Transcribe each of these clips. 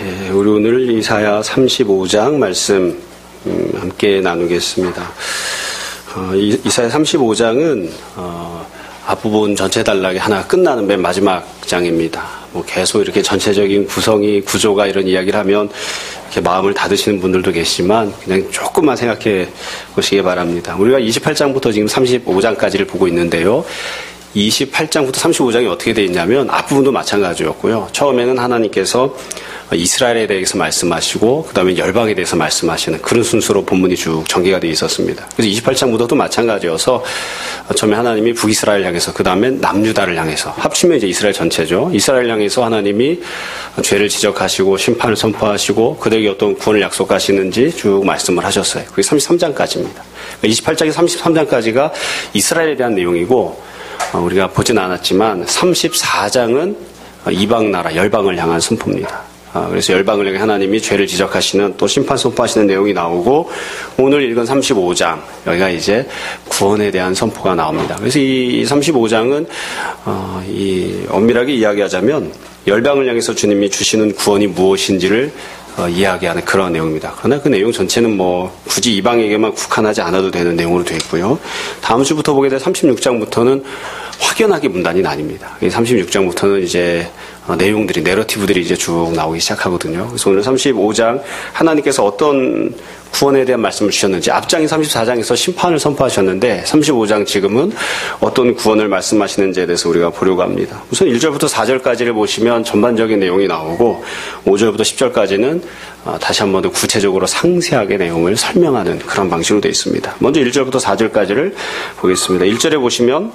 우리 오늘 이사야 35장 말씀 함께 나누겠습니다. 이사야 35장은 앞부분 전체 단락이 하나 끝나는 맨 마지막 장입니다. 계속 이렇게 전체적인 구조가 이런 이야기를 하면 이렇게 마음을 닫으시는 분들도 계시지만 그냥 조금만 생각해 보시기 바랍니다. 우리가 28장부터 지금 35장까지를 보고 있는데요. 28장부터 35장이 어떻게 되어 있냐면 앞부분도 마찬가지였고요. 처음에는 하나님께서 이스라엘에 대해서 말씀하시고 그 다음에 열방에 대해서 말씀하시는 그런 순서로 본문이 쭉 전개가 되어 있었습니다. 그래서 28장부터도 마찬가지여서 처음에 하나님이 북이스라엘 향해서 그 다음에 남유다를 향해서 합치면 이제 이스라엘 전체죠. 이스라엘 향해서 하나님이 죄를 지적하시고 심판을 선포하시고 그들에게 어떤 구원을 약속하시는지 쭉 말씀을 하셨어요. 그게 33장까지입니다. 28장에서 33장까지가 이스라엘에 대한 내용이고 우리가 보진 않았지만 34장은 이방 나라 열방을 향한 선포입니다. 그래서 열방을 향해 하나님이 죄를 지적하시는 또 심판 선포하시는 내용이 나오고 오늘 읽은 35장 여기가 이제 구원에 대한 선포가 나옵니다. 그래서 이 35장은 이 엄밀하게 이야기하자면 열방을 향해서 주님이 주시는 구원이 무엇인지를 이야기하는 그런 내용입니다. 그러나 그 내용 전체는 굳이 이방에게만 국한하지 않아도 되는 내용으로 되어 있고요. 다음 주부터 보게 될 36장부터는 확연하게 문단이 나뉩니다. 36장부터는 이제 내용들이, 내러티브들이 이제 쭉 나오기 시작하거든요. 그래서 오늘 35장 하나님께서 어떤 구원에 대한 말씀을 주셨는지 앞장인 34장에서 심판을 선포하셨는데 35장 지금은 어떤 구원을 말씀하시는지에 대해서 우리가 보려고 합니다. 우선 1절부터 4절까지를 보시면 전반적인 내용이 나오고 5절부터 10절까지는 다시 한 번 더 구체적으로 상세하게 내용을 설명하는 그런 방식으로 되어 있습니다. 먼저 1절부터 4절까지를 보겠습니다. 1절에 보시면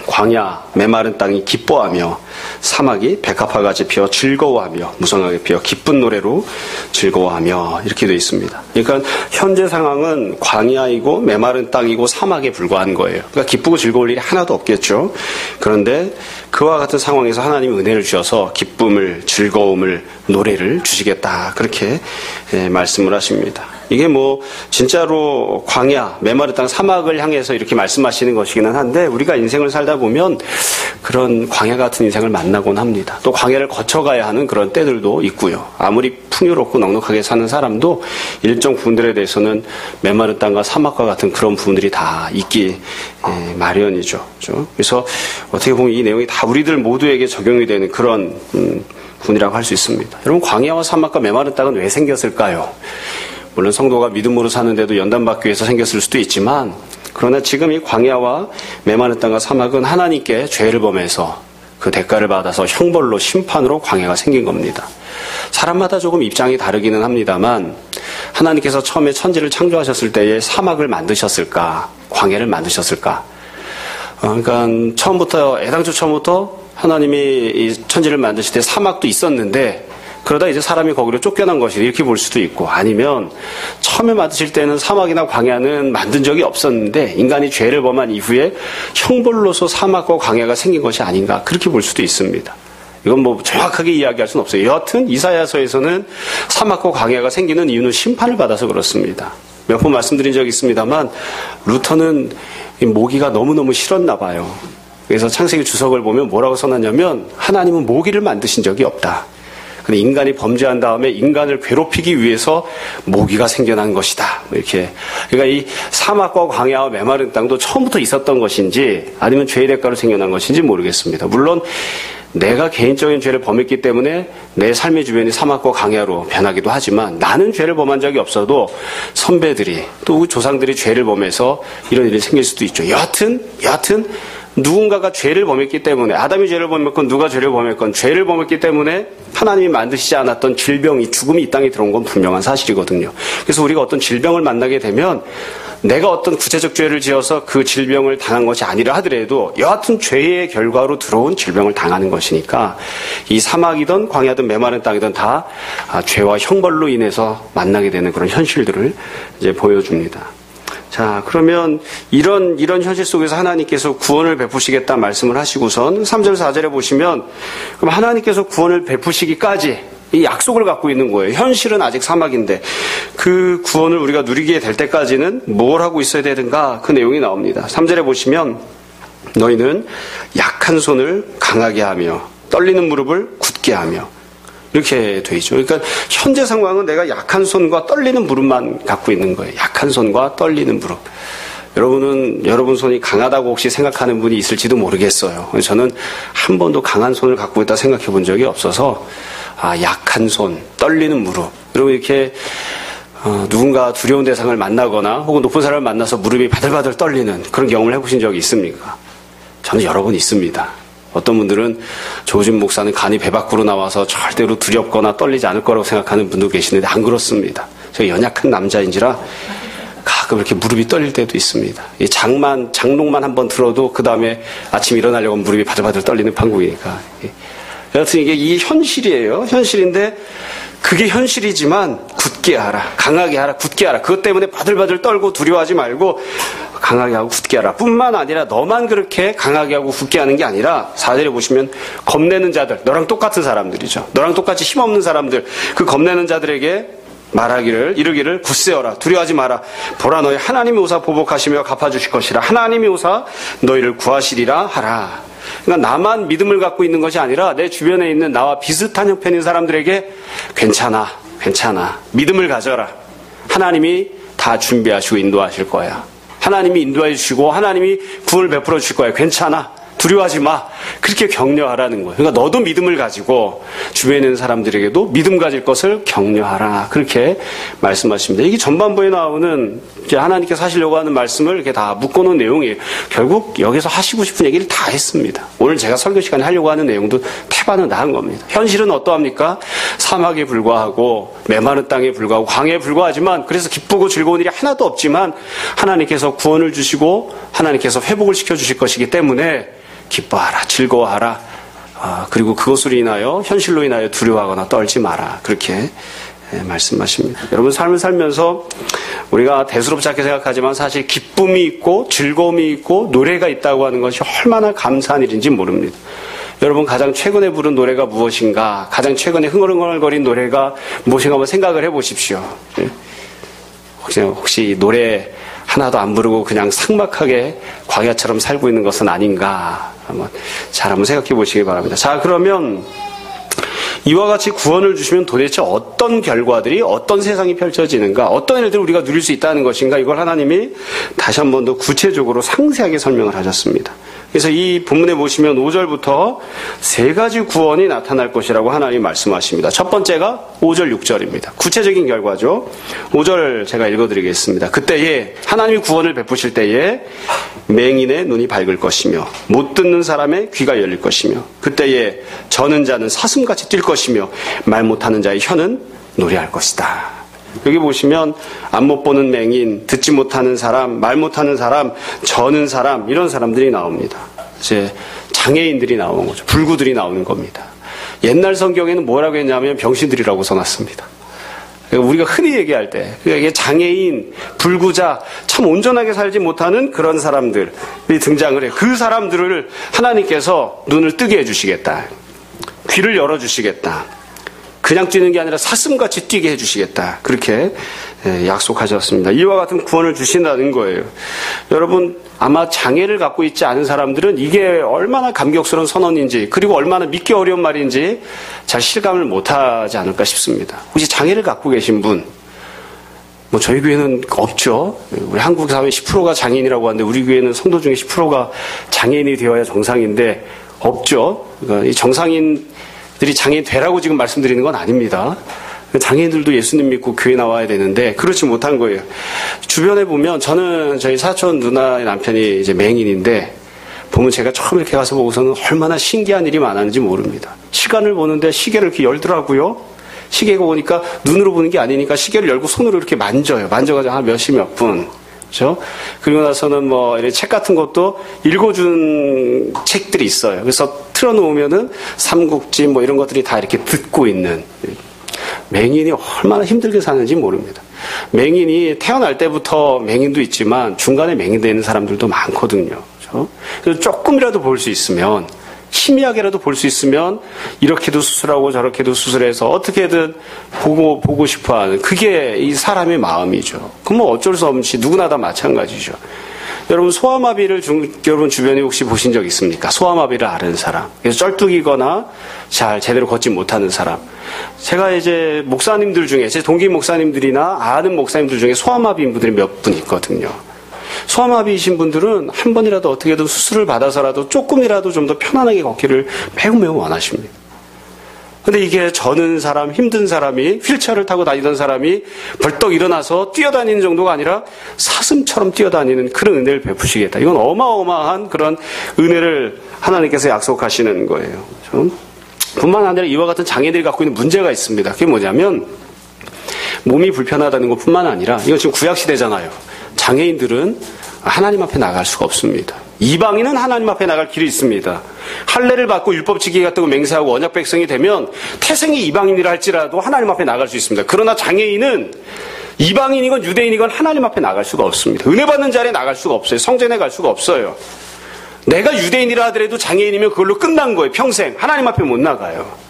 광야 메마른 땅이 기뻐하며 사막이 백합화 같이 피어 즐거워하며 무성하게 피어 기쁜 노래로 즐거워하며 이렇게 되어 있습니다. 그러니까 현재 상황은 광야이고 메마른 땅이고 사막에 불과한 거예요. 그러니까 기쁘고 즐거울 일이 하나도 없겠죠. 그런데 그와 같은 상황에서 하나님이 은혜를 주셔서 기쁨을, 즐거움을, 노래를 주시겠다 그렇게 말씀을 하십니다. 이게 진짜로 광야, 메마른 땅, 사막을 향해서 이렇게 말씀하시는 것이기는 한데 우리가 인생을 살다 보면 그런 광야 같은 인생을 만나곤 합니다. 또 광야를 거쳐가야 하는 그런 때들도 있고요. 아무리 풍요롭고 넉넉하게 사는 사람도 일정 부분들에 대해서는 메마른 땅과 사막과 같은 그런 부분들이 다 있기 마련이죠. 그렇죠? 그래서 어떻게 보면 이 내용이 다 우리들 모두에게 적용이 되는 그런 부분이라고 할 수 있습니다. 여러분, 광야와 사막과 메마른 땅은 왜 생겼을까요? 물론 성도가 믿음으로 사는데도 연단받기 위해서 생겼을 수도 있지만 그러나 지금 이 광야와 메마른 땅과 사막은 하나님께 죄를 범해서 그 대가를 받아서 형벌로 심판으로 광야가 생긴 겁니다. 사람마다 조금 입장이 다르기는 합니다만 하나님께서 처음에 천지를 창조하셨을 때에 사막을 만드셨을까? 광야를 만드셨을까? 그러니까 애당초 처음부터 하나님이 이 천지를 만드실 때 사막도 있었는데 그러다 이제 사람이 거기로 쫓겨난 것이 이렇게 볼 수도 있고 아니면 처음에 만드실 때는 사막이나 광야는 만든 적이 없었는데 인간이 죄를 범한 이후에 형벌로서 사막과 광야가 생긴 것이 아닌가 그렇게 볼 수도 있습니다. 이건 정확하게 이야기할 수는 없어요. 여하튼 이사야서에서는 사막과 광야가 생기는 이유는 심판을 받아서 그렇습니다. 몇 번 말씀드린 적이 있습니다만 루터는 모기가 너무너무 싫었나 봐요. 그래서 창세기 주석을 보면 뭐라고 써놨냐면 하나님은 모기를 만드신 적이 없다. 근데 인간이 범죄한 다음에 인간을 괴롭히기 위해서 모기가 생겨난 것이다. 이렇게. 그러니까 이 사막과 광야와 메마른 땅도 처음부터 있었던 것인지 아니면 죄의 대가로 생겨난 것인지 모르겠습니다. 물론 내가 개인적인 죄를 범했기 때문에 내 삶의 주변이 사막과 광야로 변하기도 하지만 나는 죄를 범한 적이 없어도 선배들이 또 조상들이 죄를 범해서 이런 일이 생길 수도 있죠. 여하튼 누군가가 죄를 범했기 때문에 아담이 죄를 범했건 누가 죄를 범했건 죄를 범했기 때문에 하나님이 만드시지 않았던 질병이 죽음이 이 땅에 들어온 건 분명한 사실이거든요. 그래서 우리가 어떤 질병을 만나게 되면 내가 어떤 구체적 죄를 지어서 그 질병을 당한 것이 아니라 하더라도 여하튼 죄의 결과로 들어온 질병을 당하는 것이니까 이 사막이든 광야든 메마른 땅이든 다 죄와 형벌로 인해서 만나게 되는 그런 현실들을 이제 보여줍니다. 자, 그러면 이런 현실 속에서 하나님께서 구원을 베푸시겠다 말씀을 하시고선 3절 4절에 보시면 그럼 하나님께서 구원을 베푸시기까지 이 약속을 갖고 있는 거예요. 현실은 아직 사막인데 그 구원을 우리가 누리게 될 때까지는 뭘 하고 있어야 되는가 그 내용이 나옵니다. 3절에 보시면 너희는 약한 손을 강하게 하며 떨리는 무릎을 굳게 하며 이렇게 돼 있죠. 그러니까 현재 상황은 내가 약한 손과 떨리는 무릎만 갖고 있는 거예요. 약한 손과 떨리는 무릎. 여러분은 여러분 손이 강하다고 혹시 생각하는 분이 있을지도 모르겠어요. 저는 한 번도 강한 손을 갖고 있다 생각해 본 적이 없어서 약한 손, 떨리는 무릎. 그리고 이렇게 누군가 두려운 대상을 만나거나 혹은 높은 사람을 만나서 무릎이 바들바들 떨리는 그런 경험을 해보신 적이 있습니까? 저는 여러 번 있습니다. 어떤 분들은 조진 목사는 간이 배 밖으로 나와서 절대로 두렵거나 떨리지 않을 거라고 생각하는 분도 계시는데 안 그렇습니다. 제가 연약한 남자인지라 가끔 이렇게 무릎이 떨릴 때도 있습니다. 이 장롱만 한번 들어도 그 다음에 아침 일어나려고 하면 무릎이 바들바들 떨리는 판국이니까. 여하튼 이게 현실이에요. 현실인데 그게 현실이지만 굳게 하라, 강하게 하라, 굳게 하라. 그것 때문에 바들바들 떨고 두려워하지 말고 강하게 하고 굳게 하라. 뿐만 아니라 너만 그렇게 강하게 하고 굳게 하는 게 아니라 4절에 보시면 겁내는 자들, 너랑 똑같은 사람들이죠. 너랑 똑같이 힘없는 사람들, 그 겁내는 자들에게 이르기를 굳세어라, 두려워하지 마라. 보라, 너희 하나님이 오사 보복하시며 갚아주실 것이라. 하나님이 오사 너희를 구하시리라 하라. 그러니까 나만 믿음을 갖고 있는 것이 아니라 내 주변에 있는 나와 비슷한 형편인 사람들에게 괜찮아. 믿음을 가져라. 하나님이 다 준비하시고 인도하실 거야. 하나님이 인도해 주시고 하나님이 구원을 베풀어 주실 거야. 괜찮아. 두려워하지 마. 그렇게 격려하라는 거예요. 그러니까 너도 믿음을 가지고 주변에 있는 사람들에게도 믿음 가질 것을 격려하라. 그렇게 말씀하십니다. 이게 전반부에 나오는 이제 하나님께서 하시려고 하는 말씀을 이렇게 다 묶어놓은 내용이에요. 결국 여기서 하시고 싶은 얘기를 다 했습니다. 오늘 제가 설교 시간에 하려고 하는 내용도 태반은 다 한 겁니다. 현실은 어떠합니까? 사막에 불과하고 메마른 땅에 불과하고 광야에 불과하지만 그래서 기쁘고 즐거운 일이 하나도 없지만 하나님께서 구원을 주시고 하나님께서 회복을 시켜주실 것이기 때문에 기뻐하라, 즐거워하라. 그리고 그것으로 인하여 현실로 인하여 두려워하거나 떨지 마라. 그렇게 말씀하십니다. 여러분 삶을 살면서 우리가 대수롭지 않게 생각하지만 사실 기쁨이 있고 즐거움이 있고 노래가 있다고 하는 것이 얼마나 감사한 일인지 모릅니다. 여러분 가장 최근에 부른 노래가 무엇인가? 가장 최근에 흥얼흥얼거린 노래가 무엇인가 한번 생각을 해보십시오. 혹시 노래 하나도 안 부르고 그냥 삭막하게 광야처럼 살고 있는 것은 아닌가? 잘 한번 생각해 보시기 바랍니다. 자, 그러면 이와 같이 구원을 주시면 도대체 어떤 결과들이, 어떤 세상이 펼쳐지는가, 어떤 일들을 우리가 누릴 수 있다는 것인가, 이걸 하나님이 다시 한 번 더 구체적으로 상세하게 설명을 하셨습니다. 그래서 이 본문에 보시면 5절부터 세 가지 구원이 나타날 것이라고 하나님이 말씀하십니다. 첫 번째가 5절, 6절입니다. 구체적인 결과죠. 5절 제가 읽어드리겠습니다. 그때에 하나님이 구원을 베푸실 때에 맹인의 눈이 밝을 것이며 못 듣는 사람의 귀가 열릴 것이며 그때에 저는 자는 사슴같이 뛸 것이며 말 못하는 자의 혀는 노래할 것이다. 여기 보시면 안 못 보는 맹인, 듣지 못하는 사람, 말 못하는 사람, 저는 사람, 이런 사람들이 나옵니다. 이제 장애인들이 나오는 거죠. 불구들이 나오는 겁니다. 옛날 성경에는 뭐라고 했냐면 병신들이라고 써놨습니다. 우리가 흔히 얘기할 때 이게 장애인, 불구자, 참 온전하게 살지 못하는 그런 사람들이 등장을 해요. 그 사람들을 하나님께서 눈을 뜨게 해주시겠다. 귀를 열어주시겠다. 그냥 뛰는 게 아니라 사슴같이 뛰게 해주시겠다. 그렇게 약속하셨습니다. 이와 같은 구원을 주신다는 거예요. 여러분 아마 장애를 갖고 있지 않은 사람들은 이게 얼마나 감격스러운 선언인지 그리고 얼마나 믿기 어려운 말인지 잘 실감을 못하지 않을까 싶습니다. 혹시 장애를 갖고 계신 분, 저희 교회는 없죠. 우리 한국 사회 10%가 장애인이라고 하는데 우리 교회는 성도 중에 10%가 장애인이 되어야 정상인데 없죠. 그러니까 이 정상인들이 장애인 되라고 지금 말씀드리는 건 아닙니다. 장애인들도 예수님 믿고 교회 나와야 되는데 그렇지 못한 거예요. 주변에 보면 저는 저희 사촌 누나의 남편이 이제 맹인인데 보면 제가 처음 이렇게 가서 보고서는 얼마나 신기한 일이 많았는지 모릅니다. 시간을 보는데 시계를 이렇게 열더라고요. 시계가 오니까 눈으로 보는 게 아니니까 시계를 열고 손으로 이렇게 만져요. 만져가지고 한 몇 분. 그렇죠? 그리고 나서는 이런 책 같은 것도 읽어준 책들이 있어요. 그래서 틀어놓으면은 삼국지 이런 것들이 다 이렇게 듣고 있는. 맹인이 얼마나 힘들게 사는지 모릅니다. 맹인이 태어날 때부터 맹인도 있지만 중간에 맹인되는 사람들도 많거든요. 그렇죠? 그래서 조금이라도 볼 수 있으면, 희미하게라도 볼 수 있으면 이렇게도 수술하고 저렇게도 수술해서 어떻게든 보고 싶어하는 그게 이 사람의 마음이죠. 그럼 어쩔 수 없이 누구나 다 마찬가지죠. 여러분 소아마비를 여러분 주변에 혹시 보신 적 있습니까? 소아마비를 앓은 사람. 그래서 쩔뚝이거나 잘 제대로 걷지 못하는 사람. 제가 이제 목사님들 중에 제 동기 목사님들이나 아는 목사님들 중에 소아마비인 분들이 몇 분 있거든요. 소아마비이신 분들은 한 번이라도 어떻게든 수술을 받아서라도 조금이라도 좀 더 편안하게 걷기를 매우 원하십니다. 근데 이게 저는 사람, 힘든 사람이 휠체어를 타고 다니던 사람이 벌떡 일어나서 뛰어다니는 정도가 아니라 사슴처럼 뛰어다니는 그런 은혜를 베푸시겠다. 이건 어마어마한 그런 은혜를 하나님께서 약속하시는 거예요. 뿐만 아니라 이와 같은 장애들이 갖고 있는 문제가 있습니다. 그게 뭐냐면 몸이 불편하다는 것뿐만 아니라 이건 지금 구약시대잖아요. 장애인들은 하나님 앞에 나갈 수가 없습니다. 이방인은 하나님 앞에 나갈 길이 있습니다. 할례를 받고 율법 지키겠다고 맹세하고 언약 백성이 되면 태생이 이방인이라 할지라도 하나님 앞에 나갈 수 있습니다. 그러나 장애인은 이방인이건 유대인이건 하나님 앞에 나갈 수가 없습니다. 은혜 받는 자리에 나갈 수가 없어요. 성전에 갈 수가 없어요. 내가 유대인이라 하더라도 장애인이면 그걸로 끝난 거예요. 평생 하나님 앞에 못 나가요.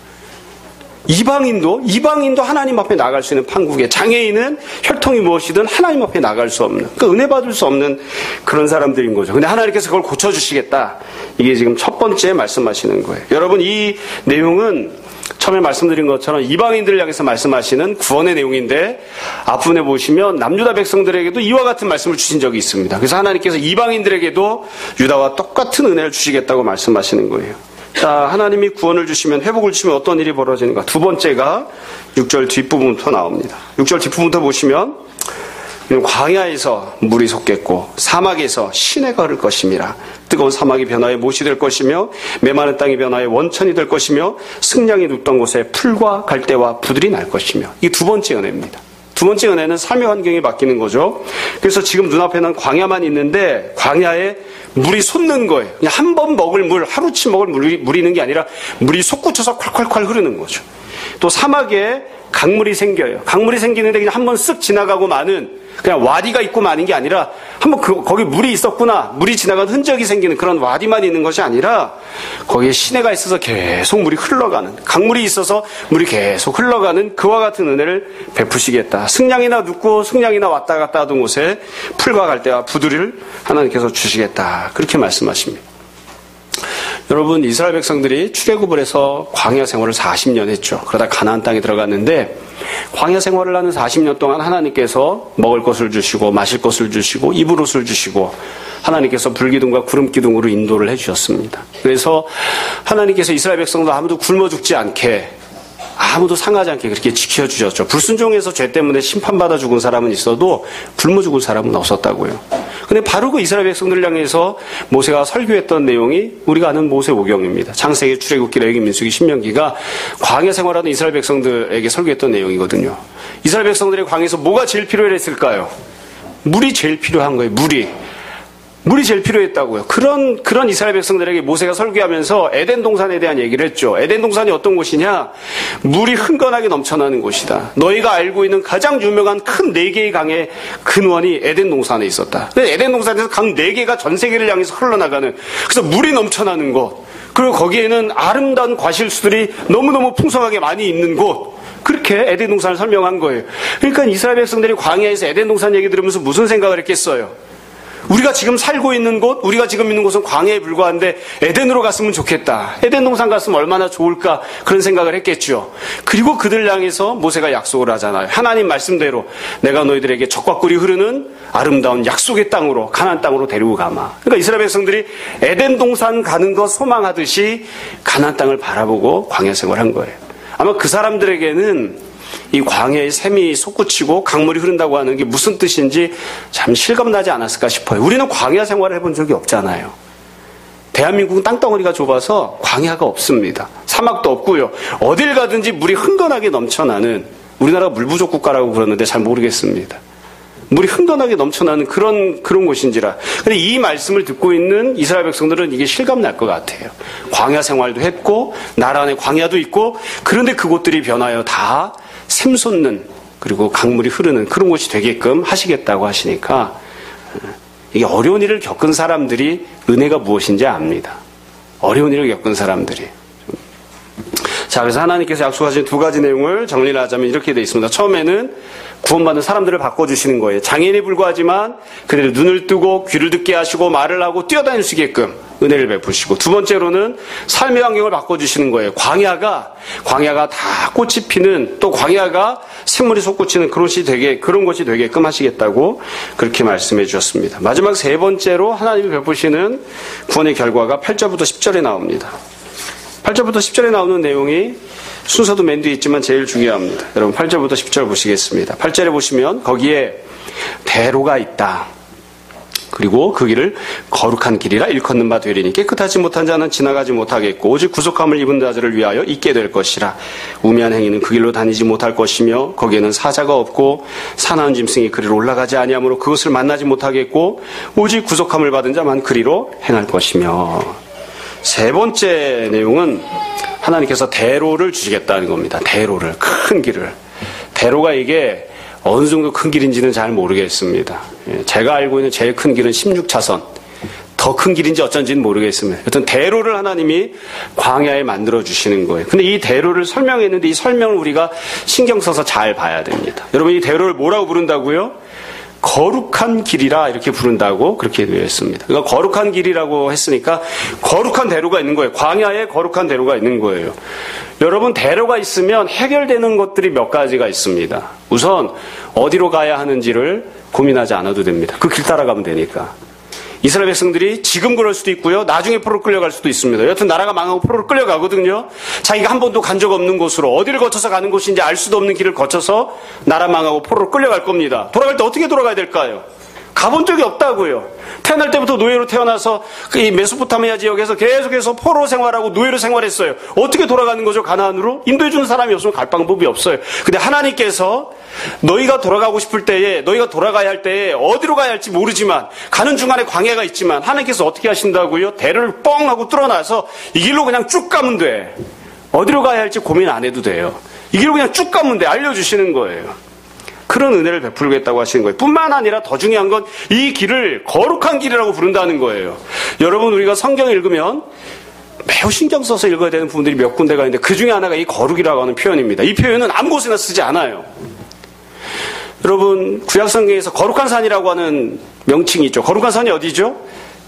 이방인도 하나님 앞에 나갈 수 있는 판국에, 장애인은 혈통이 무엇이든 하나님 앞에 나갈 수 없는, 그러니까 은혜 받을 수 없는 그런 사람들인 거죠. 근데 하나님께서 그걸 고쳐주시겠다. 이게 지금 첫 번째 말씀하시는 거예요. 여러분, 이 내용은 처음에 말씀드린 것처럼 이방인들을 향해서 말씀하시는 구원의 내용인데, 앞부분에 보시면 남유다 백성들에게도 이와 같은 말씀을 주신 적이 있습니다. 그래서 하나님께서 이방인들에게도 유다와 똑같은 은혜를 주시겠다고 말씀하시는 거예요. 자, 하나님이 구원을 주시면, 회복을 주시면 어떤 일이 벌어지는가? 두 번째가 6절 뒷부분부터 나옵니다. 6절 뒷부분부터 보시면 광야에서 물이 솟겠고 사막에서 시내가 흐를 것임이라. 뜨거운 사막이 변화에 못이 될 것이며 메마른 땅이 변화에 원천이 될 것이며 승냥이 눕던 곳에 풀과 갈대와 부들이 날 것이며. 이게 두 번째 은혜입니다. 두 번째 은혜는 삶의 환경이 바뀌는 거죠. 그래서 지금 눈앞에는 광야만 있는데 광야에 물이 솟는 거예요. 그냥 한 번 먹을 물, 하루치 먹을 물이 있는 게 아니라 물이 솟구쳐서 콸콸콸 흐르는 거죠. 또 사막에 강물이 생겨요. 강물이 생기는데 그냥 한 번 쓱 지나가고 마는, 그냥 와디가 있고 마는 게 아니라 한번 거기 물이 있었구나, 물이 지나간 흔적이 생기는 그런 와디만 있는 것이 아니라 거기에 시내가 있어서 계속 물이 흘러가는, 강물이 있어서 물이 계속 흘러가는 그와 같은 은혜를 베푸시겠다. 승냥이나 눕고 승냥이나 왔다 갔다 하던 곳에 풀과 갈대와 부두리를 하나님께서 주시겠다. 그렇게 말씀하십니다. 여러분, 이스라엘 백성들이 출애굽을 해서 광야 생활을 40년 했죠. 그러다 가나안 땅에 들어갔는데 광야 생활을 하는 40년 동안 하나님께서 먹을 것을 주시고 마실 것을 주시고 입을 옷을 주시고 하나님께서 불기둥과 구름기둥으로 인도를 해주셨습니다. 그래서 하나님께서 이스라엘 백성도 아무도 굶어 죽지 않게, 아무도 상하지 않게 그렇게 지켜주셨죠. 불순종해서 죄 때문에 심판받아 죽은 사람은 있어도 굶어 죽을 사람은 없었다고요. 근데 바로 그 이스라엘 백성들을 향해서 모세가 설교했던 내용이 우리가 아는 모세오경입니다. 창세기, 출애굽기, 레위기, 민수기, 신명기가 광야 생활하는 이스라엘 백성들에게 설교했던 내용이거든요. 이스라엘 백성들의 광야에서 뭐가 제일 필요했을까요? 물이 제일 필요한 거예요. 물이 제일 필요했다고요. 그런 이스라엘 백성들에게 모세가 설교하면서 에덴 동산에 대한 얘기를 했죠. 에덴 동산이 어떤 곳이냐? 물이 흥건하게 넘쳐나는 곳이다. 너희가 알고 있는 가장 유명한 큰 4개의 강의 근원이 에덴 동산에 있었다. 에덴 동산에서 강 4개가 전 세계를 향해서 흘러나가는, 그래서 물이 넘쳐나는 곳, 그리고 거기에는 아름다운 과실수들이 너무너무 풍성하게 많이 있는 곳, 그렇게 에덴 동산을 설명한 거예요. 그러니까 이스라엘 백성들이 광야에서 에덴 동산 얘기 들으면서 무슨 생각을 했겠어요? 우리가 지금 살고 있는 곳, 우리가 지금 있는 곳은 광야에 불과한데 에덴으로 갔으면 좋겠다. 에덴 동산 갔으면 얼마나 좋을까, 그런 생각을 했겠죠. 그리고 그들 향해서 모세가 약속을 하잖아요. 하나님 말씀대로 내가 너희들에게 젖과 꿀이 흐르는 아름다운 약속의 땅으로, 가나안 땅으로 데리고 가마. 그러니까 이스라엘 백성들이 에덴 동산 가는 것 소망하듯이 가나안 땅을 바라보고 광야 생활한 거예요. 아마 그 사람들에게는 이 광야의 샘이 솟구치고 강물이 흐른다고 하는 게 무슨 뜻인지 참 실감나지 않았을까 싶어요. 우리는 광야 생활을 해본 적이 없잖아요. 대한민국은 땅덩어리가 좁아서 광야가 없습니다. 사막도 없고요. 어딜 가든지 물이 흥건하게 넘쳐나는, 우리나라가 물 부족 국가라고 그러는데 잘 모르겠습니다. 물이 흥건하게 넘쳐나는 그런 곳인지라. 근데 이 말씀을 듣고 있는 이스라엘 백성들은 이게 실감날 것 같아요. 광야 생활도 했고 나라 안에 광야도 있고, 그런데 그곳들이 변하여 다 샘솟는, 그리고 강물이 흐르는 그런 곳이 되게끔 하시겠다고 하시니까, 이게 어려운 일을 겪은 사람들이 은혜가 무엇인지 압니다. 어려운 일을 겪은 사람들이. 자, 그래서 하나님께서 약속하신 두 가지 내용을 정리를 하자면 이렇게 되어 있습니다. 처음에는 구원받는 사람들을 바꿔주시는 거예요. 장애인에 불과하지만 그들의 눈을 뜨고 귀를 듣게 하시고 말을 하고 뛰어다닐 수 있게끔 은혜를 베푸시고, 두 번째로는 삶의 환경을 바꿔주시는 거예요. 광야가 다 꽃이 피는, 또 광야가 생물이 솟구치는 그런 것이 되게끔 하시겠다고 그렇게 말씀해 주셨습니다. 마지막 세 번째로 하나님이 베푸시는 구원의 결과가 8절부터 10절에 나옵니다. 8절부터 10절에 나오는 내용이 순서도 맨 뒤에 있지만 제일 중요합니다. 여러분 8절부터 10절 보시겠습니다. 8절에 보시면 거기에 대로가 있다. 그리고 그 길을 거룩한 길이라 일컫는 바 되리니 깨끗하지 못한 자는 지나가지 못하겠고 오직 구속함을 입은 자들을 위하여 있게 될 것이라. 우매한 행위는 그 길로 다니지 못할 것이며 거기에는 사자가 없고 사나운 짐승이 그리로 올라가지 아니하므로 그것을 만나지 못하겠고 오직 구속함을 받은 자만 그리로 행할 것이며. 세 번째 내용은 하나님께서 대로를 주시겠다는 겁니다. 대로를, 큰 길을. 대로가 이게 어느 정도 큰 길인지는 잘 모르겠습니다. 제가 알고 있는 제일 큰 길은 16차선. 더 큰 길인지 어쩐지는 모르겠습니다. 여튼 대로를 하나님이 광야에 만들어 주시는 거예요. 근데 이 대로를 설명했는데 이 설명을 우리가 신경 써서 잘 봐야 됩니다. 여러분 이 대로를 뭐라고 부른다고요? 거룩한 길이라 이렇게 부른다고 그렇게 되어 있습니다. 그러니까 거룩한 길이라고 했으니까 거룩한 대로가 있는 거예요. 광야에 거룩한 대로가 있는 거예요. 여러분 대로가 있으면 해결되는 것들이 몇 가지가 있습니다. 우선 어디로 가야 하는지를 고민하지 않아도 됩니다. 그 길 따라가면 되니까. 이스라엘 백성들이 지금 그럴 수도 있고요. 나중에 포로로 끌려갈 수도 있습니다. 여튼 나라가 망하고 포로로 끌려가거든요. 자기가 한 번도 간 적 없는 곳으로 어디를 거쳐서 가는 곳인지 알 수도 없는 길을 거쳐서 나라 망하고 포로로 끌려갈 겁니다. 돌아갈 때 어떻게 돌아가야 될까요? 가본 적이 없다고요. 태어날 때부터 노예로 태어나서 이 메소포타미아 지역에서 계속해서 포로 생활하고 노예로 생활했어요. 어떻게 돌아가는 거죠? 가나안으로? 인도해 주는 사람이 없으면 갈 방법이 없어요. 근데 하나님께서 너희가 돌아가고 싶을 때에, 너희가 돌아가야 할 때에 어디로 가야 할지 모르지만 가는 중간에 광야가 있지만 하나님께서 어떻게 하신다고요? 대를 뻥 하고 뚫어놔서 이 길로 그냥 쭉 가면 돼. 어디로 가야 할지 고민 안 해도 돼요. 이 길로 그냥 쭉 가면 돼. 알려주시는 거예요. 그런 은혜를 베풀겠다고 하시는 거예요. 뿐만 아니라 더 중요한 건 이 길을 거룩한 길이라고 부른다는 거예요. 여러분 우리가 성경 읽으면 매우 신경 써서 읽어야 되는 부분들이 몇 군데가 있는데 그 중에 하나가 이 거룩이라고 하는 표현입니다. 이 표현은 아무 곳에나 쓰지 않아요. 여러분 구약 성경에서 거룩한 산이라고 하는 명칭이 있죠. 거룩한 산이 어디죠?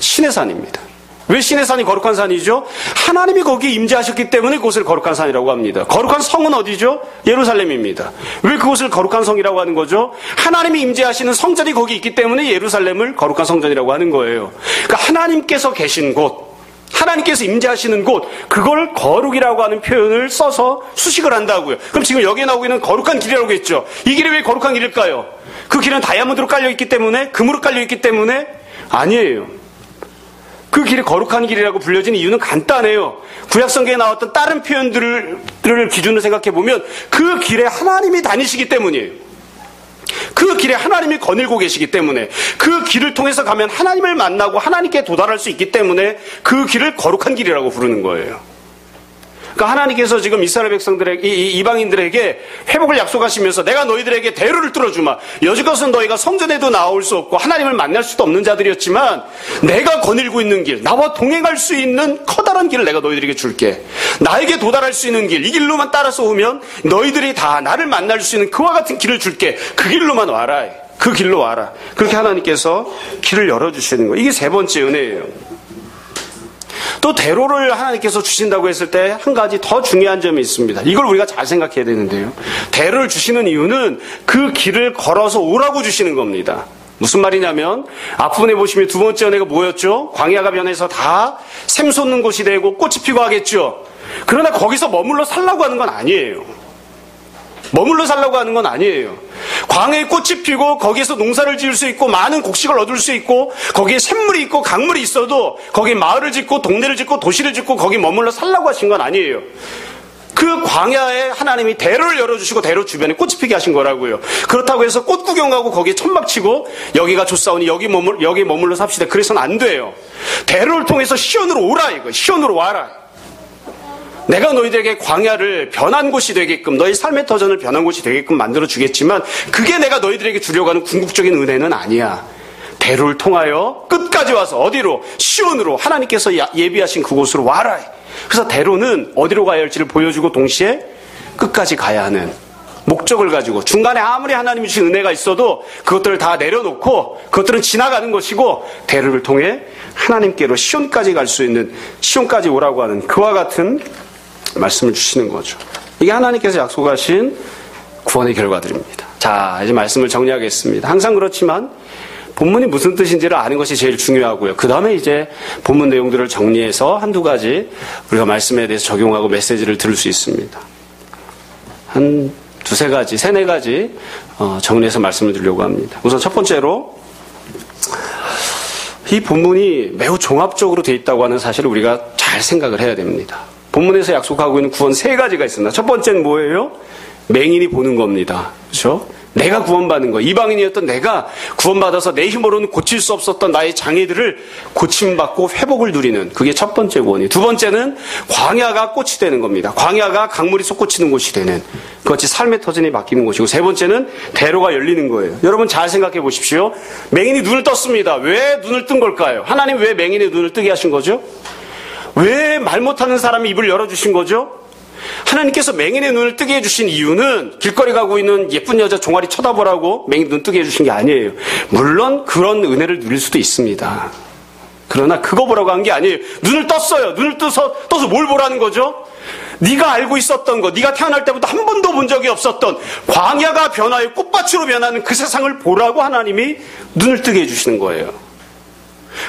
신의 산입니다. 왜 신의 산이 거룩한 산이죠? 하나님이 거기에 임재하셨기 때문에 그곳을 거룩한 산이라고 합니다. 거룩한 성은 어디죠? 예루살렘입니다. 왜 그곳을 거룩한 성이라고 하는 거죠? 하나님이 임재하시는 성전이 거기 있기 때문에 예루살렘을 거룩한 성전이라고 하는 거예요. 그러니까 하나님께서 계신 곳, 하나님께서 임재하시는 곳, 그걸 거룩이라고 하는 표현을 써서 수식을 한다고요. 그럼 지금 여기에 나오고 있는 거룩한 길이라고 했죠. 이 길이 왜 거룩한 길일까요? 그 길은 다이아몬드로 깔려있기 때문에, 금으로 깔려있기 때문에? 아니에요. 그 길이 거룩한 길이라고 불려진 이유는 간단해요. 구약성경에 나왔던 다른 표현들을 기준으로 생각해보면 그 길에 하나님이 다니시기 때문이에요. 그 길에 하나님이 거닐고 계시기 때문에, 그 길을 통해서 가면 하나님을 만나고 하나님께 도달할 수 있기 때문에 그 길을 거룩한 길이라고 부르는 거예요. 그러니까 하나님께서 지금 이스라엘 백성들에게, 이방인들에게 회복을 약속하시면서 내가 너희들에게 대로를 뚫어주마. 여지껏은 너희가 성전에도 나올 수 없고 하나님을 만날 수도 없는 자들이었지만 내가 거닐고 있는 길, 나와 동행할 수 있는 커다란 길을 내가 너희들에게 줄게. 나에게 도달할 수 있는 길, 이 길로만 따라서 오면 너희들이 다 나를 만날 수 있는 그와 같은 길을 줄게. 그 길로만 와라. 그 길로 와라. 그렇게 하나님께서 길을 열어주시는 거예요. 이게 세 번째 은혜예요. 또 대로를 하나님께서 주신다고 했을 때 한 가지 더 중요한 점이 있습니다. 이걸 우리가 잘 생각해야 되는데요. 대로를 주시는 이유는 그 길을 걸어서 오라고 주시는 겁니다. 무슨 말이냐면 앞부분에 보시면 두 번째 은혜가 뭐였죠? 광야가 변해서 다 샘솟는 곳이 되고 꽃이 피고 하겠죠. 그러나 거기서 머물러 살라고 하는 건 아니에요. 머물러 살라고 하는 건 아니에요. 광야에 꽃이 피고 거기에서 농사를 지을 수 있고 많은 곡식을 얻을 수 있고 거기에 샘물이 있고 강물이 있어도 거기에 마을을 짓고 동네를 짓고 도시를 짓고 거기 머물러 살라고 하신 건 아니에요. 그 광야에 하나님이 대로를 열어주시고 대로 주변에 꽃이 피게 하신 거라고요. 그렇다고 해서 꽃 구경하고 거기에 천막 치고 여기가 좋사오니 여기 머물러 삽시다. 그래서는 안 돼요. 대로를 통해서 시온으로 오라 이거. 시온으로 와라. 내가 너희들에게 광야를 변한 곳이 되게끔, 너희 삶의 터전을 변한 곳이 되게끔 만들어 주겠지만 그게 내가 너희들에게 주려고 하는 궁극적인 은혜는 아니야. 대로를 통하여 끝까지 와서 어디로? 시온으로 하나님께서 예비하신 그곳으로 와라. 그래서 대로는 어디로 가야 할지를 보여주고 동시에 끝까지 가야 하는 목적을 가지고 중간에 아무리 하나님이 주신 은혜가 있어도 그것들을 다 내려놓고 그것들은 지나가는 것이고 대로를 통해 하나님께로 시온까지 갈 수 있는 시온까지 오라고 하는 그와 같은 말씀을 주시는 거죠. 이게 하나님께서 약속하신 구원의 결과들입니다. 자, 이제 말씀을 정리하겠습니다. 항상 그렇지만 본문이 무슨 뜻인지를 아는 것이 제일 중요하고요. 그 다음에 이제 본문 내용들을 정리해서 한두 가지 우리가 말씀에 대해서 적용하고 메시지를 들을 수 있습니다. 한 두세 가지, 세네 가지 정리해서 말씀을 드리려고 합니다. 우선 첫 번째로 이 본문이 매우 종합적으로 되어 있다고 하는 사실을 우리가 잘 생각을 해야 됩니다. 본문에서 약속하고 있는 구원 세 가지가 있습니다. 첫 번째는 뭐예요? 맹인이 보는 겁니다. 그렇죠? 내가 구원받는 거. 이방인이었던 내가 구원받아서 내 힘으로는 고칠 수 없었던 나의 장애들을 고침받고 회복을 누리는 그게 첫 번째 구원이에요. 두 번째는 광야가 꽃이 되는 겁니다. 광야가 강물이 솟구치는 곳이 되는 그것이 삶의 터전이 바뀌는 곳이고 세 번째는 대로가 열리는 거예요. 여러분 잘 생각해 보십시오. 맹인이 눈을 떴습니다. 왜 눈을 뜬 걸까요? 하나님 왜 맹인의 눈을 뜨게 하신 거죠? 왜 말 못하는 사람이 입을 열어주신 거죠? 하나님께서 맹인의 눈을 뜨게 해주신 이유는 길거리 가고 있는 예쁜 여자 종아리 쳐다보라고 맹인 눈 뜨게 해주신 게 아니에요. 물론 그런 은혜를 누릴 수도 있습니다. 그러나 그거 보라고 한 게 아니에요. 눈을 떴어요. 눈을 떠서 뭘 보라는 거죠? 네가 알고 있었던 것, 네가 태어날 때부터 한 번도 본 적이 없었던 광야가 변하여 꽃밭으로 변하는 그 세상을 보라고 하나님이 눈을 뜨게 해주시는 거예요.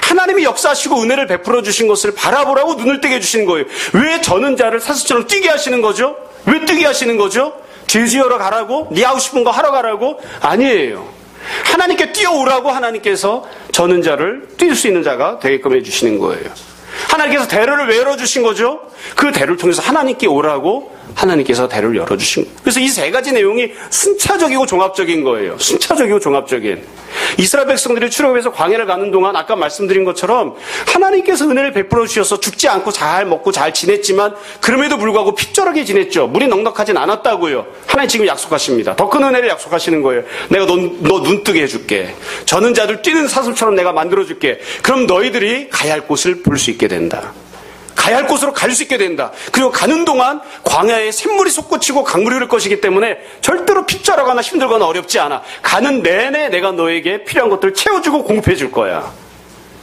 하나님이 역사하시고 은혜를 베풀어 주신 것을 바라보라고 눈을 뜨게 해주시는 거예요. 왜 저는 자를 사슴처럼 뛰게 하시는 거죠? 왜 뛰게 하시는 거죠? 죄 지으러 가라고? 네 하고 싶은 거 하러 가라고? 아니에요. 하나님께 뛰어오라고 하나님께서 저는 자를 뛸 수 있는 자가 되게끔 해주시는 거예요. 하나님께서 대로를 왜 열어주신 거죠? 그 대로를 통해서 하나님께 오라고 하나님께서 대로를 열어주신 거예요. 그래서 이 세 가지 내용이 순차적이고 종합적인 거예요. 순차적이고 종합적인. 이스라엘 백성들이 출애굽해서 광야를 가는 동안 아까 말씀드린 것처럼 하나님께서 은혜를 베풀어 주셔서 죽지 않고 잘 먹고 잘 지냈지만 그럼에도 불구하고 핏절하게 지냈죠. 물이 넉넉하진 않았다고요. 하나님 지금 약속하십니다. 더 큰 은혜를 약속하시는 거예요. 내가 너 눈 뜨게 해줄게. 저는 자들 뛰는 사슴처럼 내가 만들어줄게. 그럼 너희들이 가야 할 곳을 볼 수 있게 된다. 가야 할 곳으로 갈 수 있게 된다. 그리고 가는 동안 광야에 샘물이 솟구치고 강물이 흐를 것이기 때문에 절대로 핏절하거나 힘들거나 어렵지 않아. 가는 내내 내가 너에게 필요한 것들을 채워주고 공급해 줄 거야.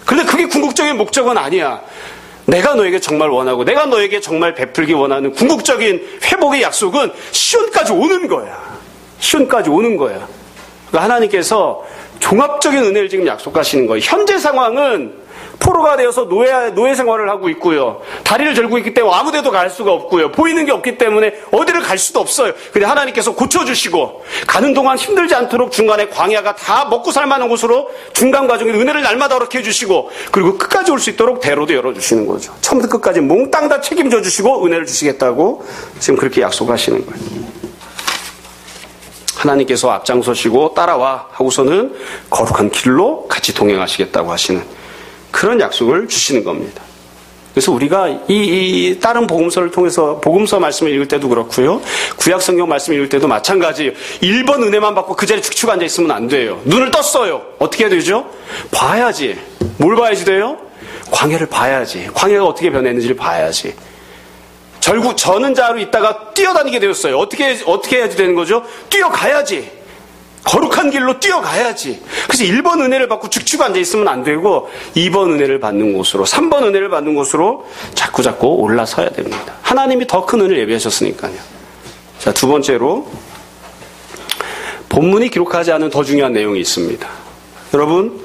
그런데 그게 궁극적인 목적은 아니야. 내가 너에게 정말 원하고 내가 너에게 정말 베풀기 원하는 궁극적인 회복의 약속은 시온까지 오는 거야. 시온까지 오는 거야. 그러니까 하나님께서 종합적인 은혜를 지금 약속하시는 거예요. 현재 상황은 포로가 되어서 노예 생활을 하고 있고요. 다리를 절고 있기 때문에 아무 데도 갈 수가 없고요. 보이는 게 없기 때문에 어디를 갈 수도 없어요. 근데 하나님께서 고쳐주시고 가는 동안 힘들지 않도록 중간에 광야가 다 먹고 살만한 곳으로 중간 과정에 은혜를 날마다 허락해 주시고 그리고 끝까지 올 수 있도록 대로도 열어주시는 거죠. 처음부터 끝까지 몽땅 다 책임져 주시고 은혜를 주시겠다고 지금 그렇게 약속하시는 거예요. 하나님께서 앞장서시고 따라와 하고서는 거룩한 길로 같이 동행하시겠다고 하시는 그런 약속을 주시는 겁니다. 그래서 우리가 이 다른 복음서를 통해서 복음서 말씀을 읽을 때도 그렇고요. 구약 성경 말씀을 읽을 때도 마찬가지예요. 1번 은혜만 받고 그 자리에 축축 앉아 있으면 안 돼요. 눈을 떴어요. 어떻게 해야 되죠? 봐야지. 뭘 봐야지 돼요? 광야를 봐야지. 광야가 어떻게 변했는지를 봐야지. 저는 자로 있다가 뛰어다니게 되었어요. 어떻게 해야지 되는 거죠? 뛰어가야지. 거룩한 길로 뛰어가야지. 그래서 1번 은혜를 받고 죽치고 앉아있으면 안 되고 2번 은혜를 받는 곳으로 3번 은혜를 받는 곳으로 자꾸 올라서야 됩니다. 하나님이 더 큰 은혜를 예비하셨으니까요. 자, 두 번째로 본문이 기록하지 않은 더 중요한 내용이 있습니다. 여러분,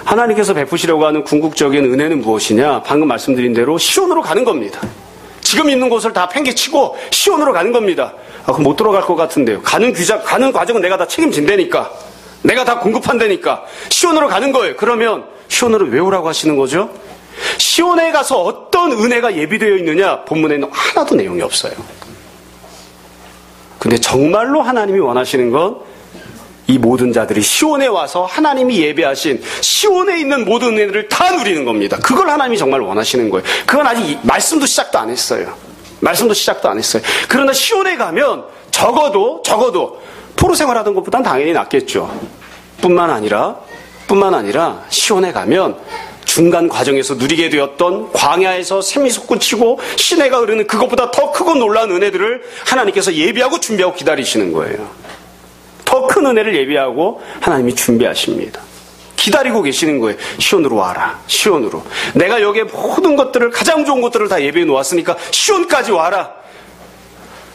하나님께서 베푸시려고 하는 궁극적인 은혜는 무엇이냐? 방금 말씀드린 대로 시온으로 가는 겁니다. 지금 있는 곳을 다 팽개치고 시온으로 가는 겁니다. 그럼 못 들어갈 것 같은데요. 가는 과정은 내가 다 책임진다니까. 내가 다 공급한다니까. 시온으로 가는 거예요. 그러면 시온으로 왜 오라고 하시는 거죠? 시온에 가서 어떤 은혜가 예비되어 있느냐? 본문에는 하나도 내용이 없어요. 근데 정말로 하나님이 원하시는 건 이 모든 자들이 시온에 와서 하나님이 예배하신 시온에 있는 모든 은혜를 다 누리는 겁니다. 그걸 하나님이 정말 원하시는 거예요. 그건 아직 말씀도 시작도 안 했어요. 그러나 시온에 가면 적어도 포로 생활하던 것보단 당연히 낫겠죠. 뿐만 아니라 뿐만 아니라 시온에 가면 중간 과정에서 누리게 되었던 광야에서 샘이 솟구치고 시내가 흐르는 그것보다 더 크고 놀라운 은혜들을 하나님께서 예비하고 준비하고 기다리시는 거예요. 더 큰 은혜를 예비하고 하나님이 준비하십니다. 기다리고 계시는 거예요. 시온으로 와라. 시온으로. 내가 여기에 모든 것들을, 가장 좋은 것들을 다 예비해 놓았으니까 시온까지 와라.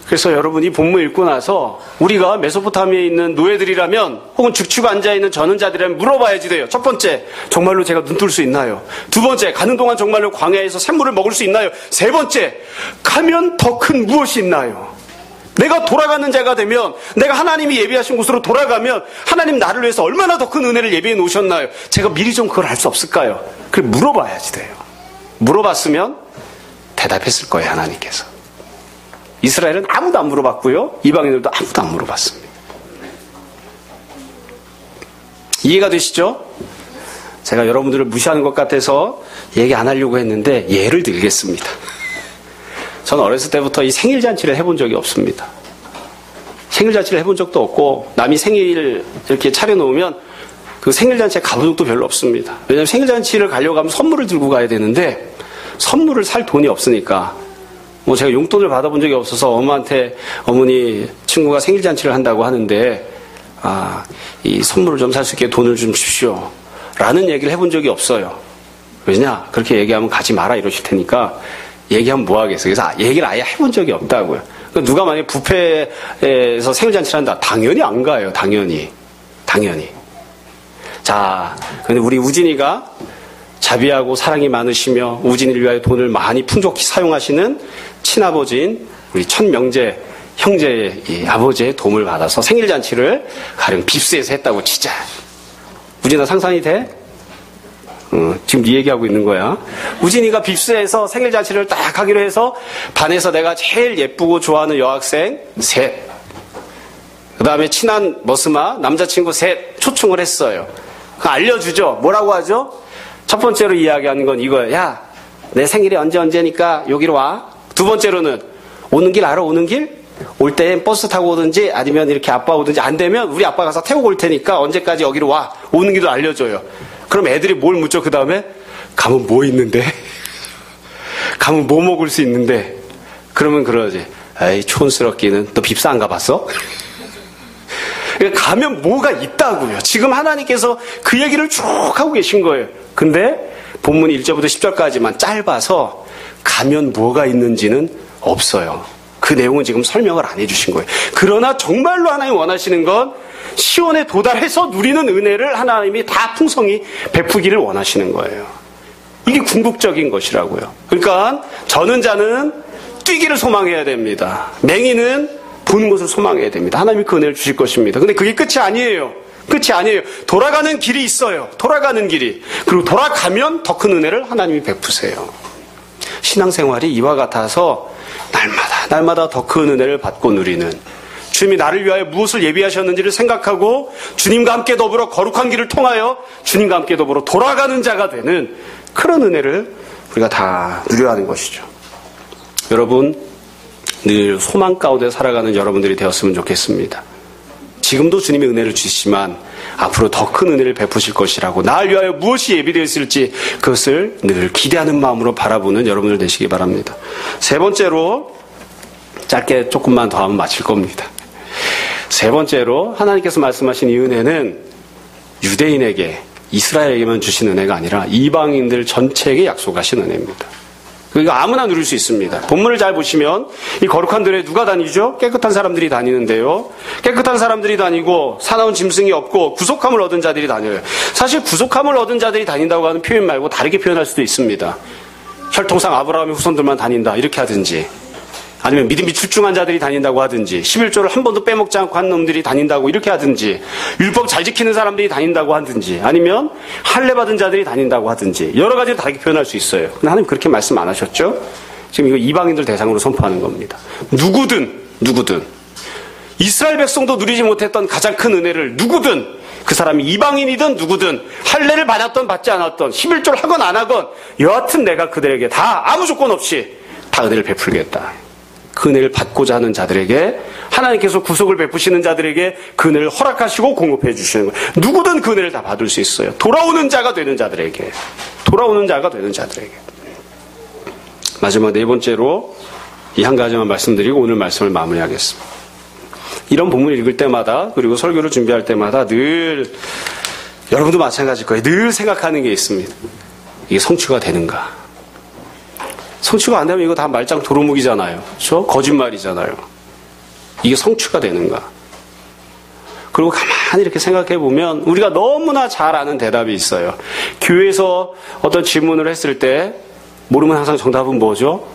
그래서 여러분이 본문 읽고 나서 우리가 메소포타미아에 있는 노예들이라면 혹은 죽치고 앉아있는 전원자들이라면 물어봐야지 돼요. 첫 번째, 정말로 제가 눈 뜰 수 있나요? 두 번째, 가는 동안 정말로 광야에서 샘물을 먹을 수 있나요? 세 번째, 가면 더 큰 무엇이 있나요? 내가 돌아가는 자가 되면, 내가 하나님이 예비하신 곳으로 돌아가면 하나님 나를 위해서 얼마나 더 큰 은혜를 예비해 놓으셨나요? 제가 미리 좀 그걸 알 수 없을까요? 그걸 물어봐야지 돼요. 물어봤으면 대답했을 거예요, 하나님께서. 이스라엘은 아무도 안 물어봤고요. 이방인들도 아무도 안 물어봤습니다. 이해가 되시죠? 제가 여러분들을 무시하는 것 같아서 얘기 안 하려고 했는데 예를 들겠습니다. 저는 어렸을 때부터 이 생일잔치를 해본 적이 없습니다. 생일잔치를 해본 적도 없고 남이 생일 이렇게 차려놓으면 그 생일잔치에 가본 적도 별로 없습니다. 왜냐하면 생일잔치를 가려고 하면 선물을 들고 가야 되는데 선물을 살 돈이 없으니까 제가 용돈을 받아본 적이 없어서 엄마한테 어머니 친구가 생일잔치를 한다고 하는데 이 선물을 좀 살 수 있게 돈을 좀 주십시오 라는 얘기를 해본 적이 없어요. 왜냐? 그렇게 얘기하면 가지 마라 이러실 테니까 얘기하면 뭐 하겠어요. 그래서 얘기를 아예 해본 적이 없다고요. 누가 만약에 뷔페에서 생일잔치를 한다. 당연히 안 가요. 당연히. 자, 근데 우리 우진이가 자비하고 사랑이 많으시며 우진이를 위하여 돈을 많이 풍족히 사용하시는 친아버지인 우리 천명재 형제의 이 아버지의 도움을 받아서 생일잔치를 가령 빕스에서 했다고 치자. 우진아 상상이 돼? 지금 네 얘기하고 있는 거야. 우진이가 빕스에서 생일잔치를 딱 하기로 해서 반에서 내가 제일 예쁘고 좋아하는 여학생 셋, 그 다음에 친한 머스마 남자친구 셋 초청을 했어요. 알려주죠. 뭐라고 하죠? 첫 번째로 이야기하는 건 이거예요. 야, 내 생일이 언제니까 여기로 와. 두 번째로는 오는 길 알아? 오는 길? 올 땐 버스 타고 오든지 아니면 이렇게 아빠 오든지 안 되면 우리 아빠 가서 태우고 올 테니까 언제까지 여기로 와. 오는 길도 알려줘요. 그럼 애들이 뭘 묻죠? 그 다음에 가면 뭐 있는데? 가면 뭐 먹을 수 있는데? 그러면 그러지. 에이 촌스럽기는. 너 빕스 안 가봤어? 가면 뭐가 있다고요. 지금 하나님께서 그 얘기를 쭉 하고 계신 거예요. 근데 본문 1절부터 10절까지만 짧아서 가면 뭐가 있는지는 없어요. 그 내용은 지금 설명을 안 해주신 거예요. 그러나 정말로 하나님 원하시는 건 시온에 도달해서 누리는 은혜를 하나님이 다 풍성히 베푸기를 원하시는 거예요. 이게 궁극적인 것이라고요. 그러니까 저는 자는 뛰기를 소망해야 됩니다. 맹인은 보는 것을 소망해야 됩니다. 하나님이 그 은혜를 주실 것입니다. 근데 그게 끝이 아니에요. 끝이 아니에요. 돌아가는 길이 있어요. 돌아가는 길이. 그리고 돌아가면 더 큰 은혜를 하나님이 베푸세요. 신앙생활이 이와 같아서 날마다 더 큰 은혜를 받고 누리는, 주님이 나를 위하여 무엇을 예비하셨는지를 생각하고 주님과 함께 더불어 거룩한 길을 통하여 주님과 함께 더불어 돌아가는 자가 되는 그런 은혜를 우리가 다 누려야 하는 것이죠. 여러분, 늘 소망 가운데 살아가는 여러분들이 되었으면 좋겠습니다. 지금도 주님의 은혜를 주시지만 앞으로 더 큰 은혜를 베푸실 것이라고, 나를 위하여 무엇이 예비되어 있을지 그것을 늘 기대하는 마음으로 바라보는 여러분들 되시기 바랍니다. 세 번째로, 짧게 조금만 더 하면 마칠 겁니다. 세 번째로 하나님께서 말씀하신 이 은혜는 유대인에게, 이스라엘에게만 주신 은혜가 아니라 이방인들 전체에게 약속하신 은혜입니다. 이거 아무나 누릴 수 있습니다. 본문을 잘 보시면 이 거룩한 들에 누가 다니죠? 깨끗한 사람들이 다니는데요. 깨끗한 사람들이 다니고 사나운 짐승이 없고 구속함을 얻은 자들이 다녀요. 사실 구속함을 얻은 자들이 다닌다고 하는 표현 말고 다르게 표현할 수도 있습니다. 혈통상 아브라함의 후손들만 다닌다 이렇게 하든지, 아니면 믿음이 출중한 자들이 다닌다고 하든지, 11조를 한 번도 빼먹지 않고 한 놈들이 다닌다고 이렇게 하든지, 율법 잘 지키는 사람들이 다닌다고 하든지, 아니면 할례 받은 자들이 다닌다고 하든지, 여러 가지로 다르게 표현할 수 있어요. 근데 하나님 그렇게 말씀 안 하셨죠? 지금 이거 이방인들 대상으로 선포하는 겁니다. 누구든 이스라엘 백성도 누리지 못했던 가장 큰 은혜를 누구든, 그 사람이 이방인이든 누구든, 할례를 받았던 받지 않았던, 11조를 하건 안 하건 여하튼 내가 그들에게 다 아무 조건 없이 다 은혜를 베풀겠다. 그 은혜를 받고자 하는 자들에게, 하나님께서 구속을 베푸시는 자들에게 그 은혜를 허락하시고 공급해 주시는 거예요. 누구든 그 은혜를 다 받을 수 있어요. 돌아오는 자가 되는 자들에게. 돌아오는 자가 되는 자들에게. 마지막 네 번째로 이 한 가지만 말씀드리고 오늘 말씀을 마무리하겠습니다. 이런 본문을 읽을 때마다, 그리고 설교를 준비할 때마다 늘, 여러분도 마찬가지일 거예요. 늘 생각하는 게 있습니다. 이게 성취가 되는가? 성취가 안 되면 이거 다 말짱 도루묵이잖아요. 그렇죠? 거짓말이잖아요. 이게 성취가 되는가? 그리고 가만히 이렇게 생각해 보면 우리가 너무나 잘 아는 대답이 있어요. 교회에서 어떤 질문을 했을 때 모르면 항상 정답은 뭐죠?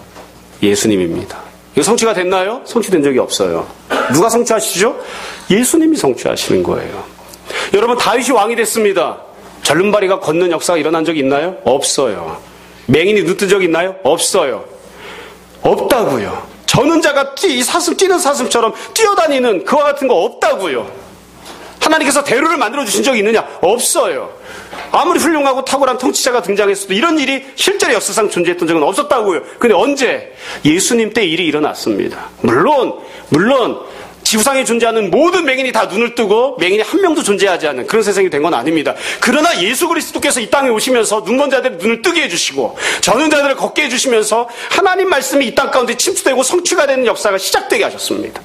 예수님입니다. 이거 성취가 됐나요? 성취된 적이 없어요. 누가 성취하시죠? 예수님이 성취하시는 거예요. 여러분, 다윗이 왕이 됐습니다. 절름발이가 걷는 역사가 일어난 적이 있나요? 없어요. 맹인이 눈뜬 적 있나요? 없어요. 없다고요. 저는 자가 뛰는 사슴처럼 뛰어다니는 그와 같은 거 없다고요. 하나님께서 대로를 만들어주신 적이 있느냐? 없어요. 아무리 훌륭하고 탁월한 통치자가 등장했어도 이런 일이 실제로 역사상 존재했던 적은 없었다고요. 근데 언제? 예수님 때 일이 일어났습니다. 물론 지구상에 존재하는 모든 맹인이 다 눈을 뜨고 맹인이 한 명도 존재하지 않는 그런 세상이 된 건 아닙니다. 그러나 예수 그리스도께서 이 땅에 오시면서 눈먼 자들의 눈을 뜨게 해주시고 저는 자들을 걷게 해주시면서 하나님 말씀이 이 땅 가운데 침투되고 성취가 되는 역사가 시작되게 하셨습니다.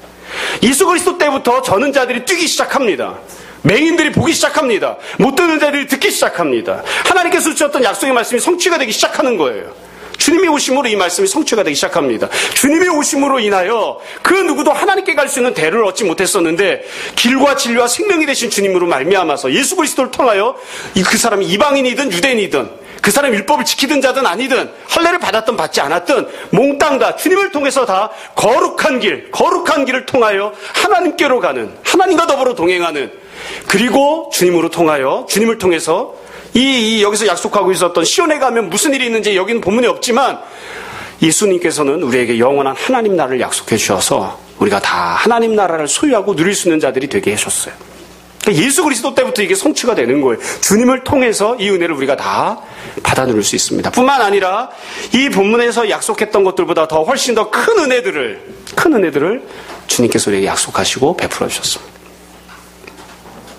예수 그리스도 때부터 저는 자들이 뛰기 시작합니다. 맹인들이 보기 시작합니다. 못 듣는 자들이 듣기 시작합니다. 하나님께서 주셨던 약속의 말씀이 성취가 되기 시작하는 거예요. 주님이 오심으로 이 말씀이 성취가 되기 시작합니다. 주님이 오심으로 인하여 그 누구도 하나님께 갈 수 있는 대로를 얻지 못했었는데 길과 진리와 생명이 되신 주님으로 말미암아서 예수 그리스도를 통하여 그 사람이 이방인이든 유대인이든 그 사람이 율법을 지키든 자든 아니든 할례를 받았든 받지 않았든 몽땅 다 주님을 통해서 다 거룩한 길을 통하여 하나님께로 가는, 하나님과 더불어 동행하는, 그리고 주님을 통해서 여기서 약속하고 있었던 시온에 가면 무슨 일이 있는지 여기는 본문에 없지만 예수님께서는 우리에게 영원한 하나님 나라를 약속해 주셔서 우리가 다 하나님 나라를 소유하고 누릴 수 있는 자들이 되게 하셨어요. 그러니까 예수 그리스도 때부터 이게 성취가 되는 거예요. 주님을 통해서 이 은혜를 우리가 다 받아 누릴 수 있습니다. 뿐만 아니라 이 본문에서 약속했던 것들보다 더 훨씬 더 큰 은혜들을 주님께서 우리에게 약속하시고 베풀어 주셨습니다.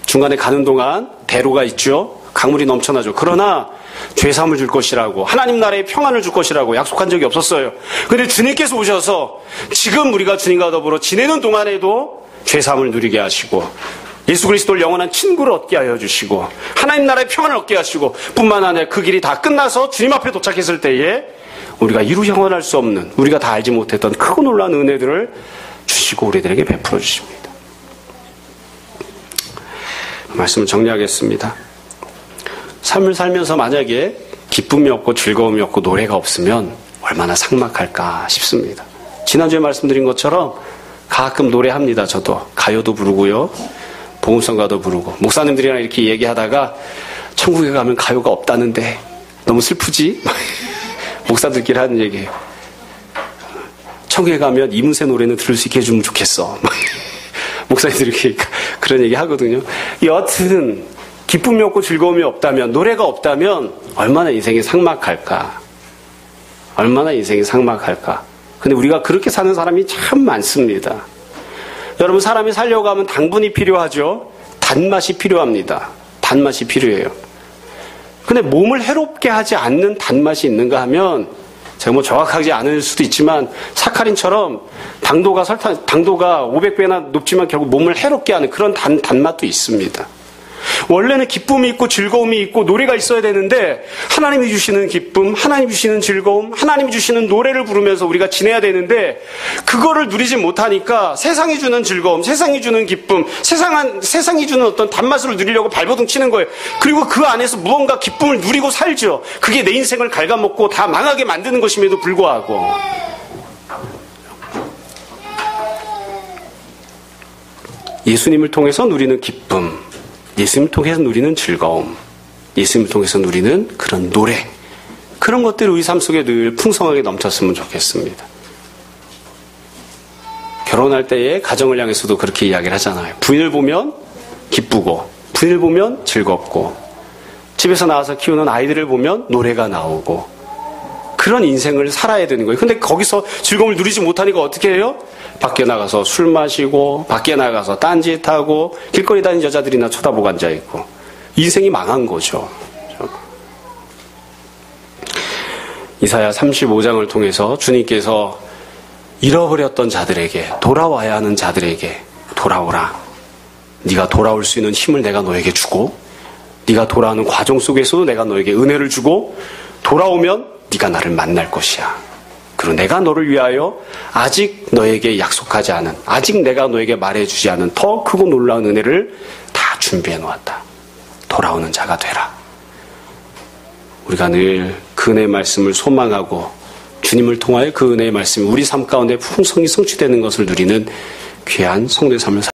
중간에 가는 동안 대로가 있죠. 강물이 넘쳐나죠. 그러나 죄사함을 줄 것이라고, 하나님 나라의 평안을 줄 것이라고 약속한 적이 없었어요. 그런데 주님께서 오셔서 지금 우리가 주님과 더불어 지내는 동안에도 죄사함을 누리게 하시고 예수 그리스도를 영원한 친구를 얻게 하여 주시고 하나님 나라의 평안을 얻게 하시고 뿐만 아니라 그 길이 다 끝나서 주님 앞에 도착했을 때에 우리가 이루 형언할 수 없는, 우리가 다 알지 못했던 크고 놀라운 은혜들을 주시고 우리들에게 베풀어 주십니다. 말씀을 정리하겠습니다. 삶을 살면서 만약에 기쁨이 없고 즐거움이 없고 노래가 없으면 얼마나 삭막할까 싶습니다. 지난주에 말씀드린 것처럼 가끔 노래합니다. 저도 가요도 부르고요, 복음성가도 부르고, 목사님들이랑 이렇게 얘기하다가 천국에 가면 가요가 없다는데 너무 슬프지? 목사들끼리 하는 얘기예요. 천국에 가면 이문세 노래는 들을 수 있게 해주면 좋겠어. 목사님들이 이렇게 그런 얘기 하거든요. 여하튼 기쁨이 없고 즐거움이 없다면, 노래가 없다면 얼마나 인생이 삭막할까. 근데 우리가 그렇게 사는 사람이 참 많습니다. 여러분, 사람이 살려고 하면 당분이 필요하죠. 단맛이 필요합니다. 단맛이 필요해요. 근데 몸을 해롭게 하지 않는 단맛이 있는가 하면, 제가 정확하지 않을 수도 있지만 사카린처럼 당도가 500배나 높지만 결국 몸을 해롭게 하는 그런 단맛도 있습니다. 원래는 기쁨이 있고 즐거움이 있고 노래가 있어야 되는데 하나님이 주시는 기쁨, 하나님이 주시는 즐거움, 하나님이 주시는 노래를 부르면서 우리가 지내야 되는데 그거를 누리지 못하니까 세상이 주는 즐거움, 세상이 주는 기쁨, 세상이 주는 어떤 단맛을 누리려고 발버둥 치는 거예요. 그리고 그 안에서 무언가 기쁨을 누리고 살죠. 그게 내 인생을 갉아먹고 다 망하게 만드는 것임에도 불구하고 예수님을 통해서 누리는 기쁨, 예수님을 통해서 누리는 즐거움, 예수님을 통해서 누리는 그런 노래, 그런 것들이 우리 삶 속에 늘 풍성하게 넘쳤으면 좋겠습니다. 결혼할 때의 가정을 향해서도 그렇게 이야기를 하잖아요. 부인을 보면 기쁘고, 부인을 보면 즐겁고, 집에서 나와서 키우는 아이들을 보면 노래가 나오고, 그런 인생을 살아야 되는 거예요. 근데 거기서 즐거움을 누리지 못하니까 어떻게 해요? 밖에 나가서 술 마시고, 밖에 나가서 딴짓하고, 길거리 다니는 여자들이나 쳐다보고 앉아있고, 인생이 망한 거죠. 이사야 35장을 통해서 주님께서 잃어버렸던 자들에게, 돌아와야 하는 자들에게 돌아오라. 네가 돌아올 수 있는 힘을 내가 너에게 주고, 네가 돌아오는 과정 속에서도 내가 너에게 은혜를 주고, 돌아오면 네가 나를 만날 것이야. 그리고 내가 너를 위하여 아직 너에게 약속하지 않은, 아직 내가 너에게 말해주지 않은 더 크고 놀라운 은혜를 다 준비해 놓았다. 돌아오는 자가 되라. 우리가 늘 그 은혜의 말씀을 소망하고 주님을 통하여 그 은혜의 말씀이 우리 삶 가운데 풍성히 성취되는 것을 누리는 귀한 성도의 삶을